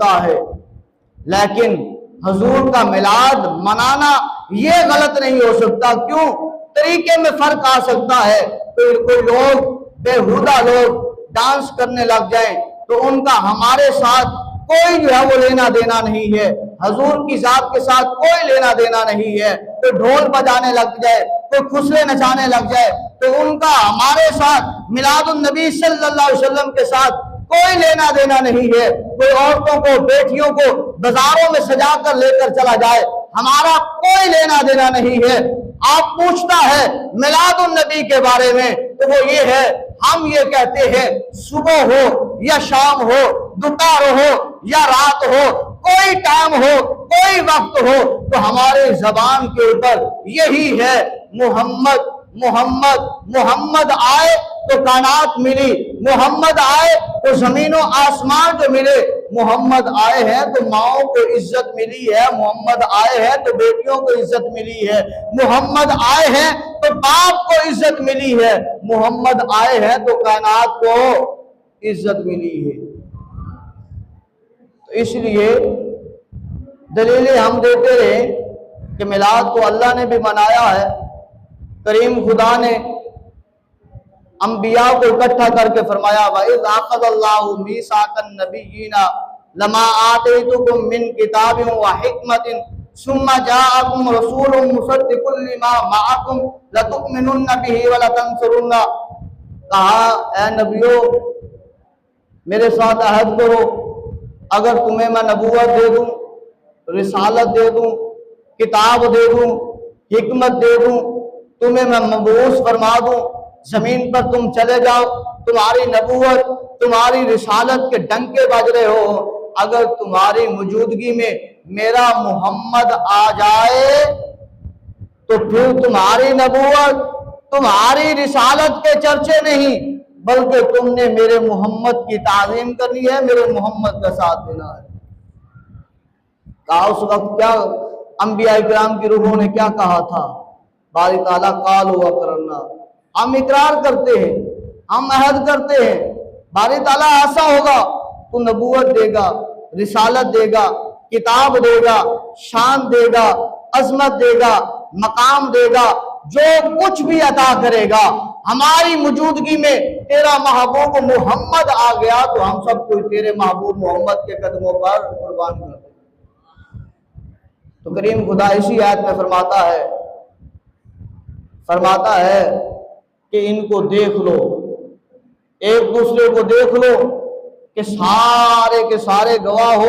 سکتا ہے، لیکن حضور کا میلاد منانا یہ غلط نہیں ہو سکتا۔ کیوں؟ طریقے میں فرق آ سکتا ہے۔ کوئی لوگ بےہودہ لوگ ڈانس کرنے لگ جائیں تو ان کا ہمارے ساتھ کوئی جو ہے وہ لینا دینا نہیں ہے، حضور کی ذات کے ساتھ کوئی لینا دینا نہیں ہے۔ کوئی ڈھول بجانے لگ جائے، کوئی خسرے نچانے لگ جائے تو ان کا ہمارے ساتھ میلاد النبی صلی اللہ علیہ وسلم کے ساتھ کوئی لینا دینا نہیں ہے۔ کوئی عورتوں کو، بیٹیوں کو بازاروں میں سجا کر لے کر چلا جائے، ہمارا کوئی لینا دینا نہیں ہے۔ آپ پوچھتا ہے میلاد النبی کے بارے میں تو وہ یہ ہے، ہم یہ کہتے ہیں صبح ہو یا شام ہو، دوپہر ہو یا رات ہو، کوئی ٹائم ہو، کوئی وقت ہو، تو ہمارے زبان کے اوپر یہی ہے، محمد محمد محمد آئے تو کائنات ملی، محمد آئے تو زمین و آسمان جو ملے، محمد آئے ہیں تو ماؤں کو عزت ملی ہے، محمد آئے ہیں تو بیٹیوں کو عزت ملی ہے، محمد آئے ہیں تو باپ کو عزت ملی ہے، محمد آئے ہیں تو کائنات کو عزت ملی ہے۔ تو اس لیے دلیلیں ہم دیتے رہے کہ میلاد کو اللہ نے بھی منایا ہے۔ کریم خدا نے انبیاء کو اکٹھا کر کے فرمایا وَإِذْ أَخَذَ اللَّهُ مِيثَاقَ النَّبِيِّينَ لَمَا آتَيْتُكُم مِّن كِتَابٍ وَحِكْمَةٍ ثُمَّ جَاءَكُمْ رَسُولٌ مُصَدِّقٌ لِّمَا مَعَكُمْ لَتُؤْمِنُنَّ بِهِ وَلَتَنصُرُنَّ۔ کہا اے نبیو میرے ساتھ عہد کرو، اگر تمہیں میں نبوت دے دوں، رسالت دے دوں، کتاب دے دوں، حکمت دے دوں، تمہیں میں مبعوث فرما دوں، زمین پر تم چلے جاؤ، تمہاری نبوت، تمہاری رسالت کے ڈنکے بج رہے ہو، اگر تمہاری موجودگی میں میرا محمد آ جائے تو پھر تمہاری نبوت، تمہاری رسالت کے چرچے نہیں، بلکہ تم نے میرے محمد کی تعظیم کرنی ہے، میرے محمد کا ساتھ دینا ہے۔ کہا اس وقت کیا انبیاء کرام کی روحوں نے کیا کہا تھا؟ باری تعالیٰ قالوا اقررنا، ہم اقرار کرتے ہیں، ہم عہد کرتے ہیں۔ باری تعالیٰ ایسا ہوگا تو نبوت دے گا، رسالت دے گا، کتاب دے گا، شان دے گا، عظمت دے گا، مقام دے گا، جو کچھ بھی عطا کرے گا۔ ہماری موجودگی میں تیرا محبوب محمد آ گیا تو ہم سب کوئی تیرے محبوب محمد کے قدموں پر قربان کر دیں۔ تو کریم خدا اسی آیت میں فرماتا ہے کہ ان کو دیکھ لو، ایک دوسرے کو دیکھ لو کہ سارے کے سارے گواہ ہو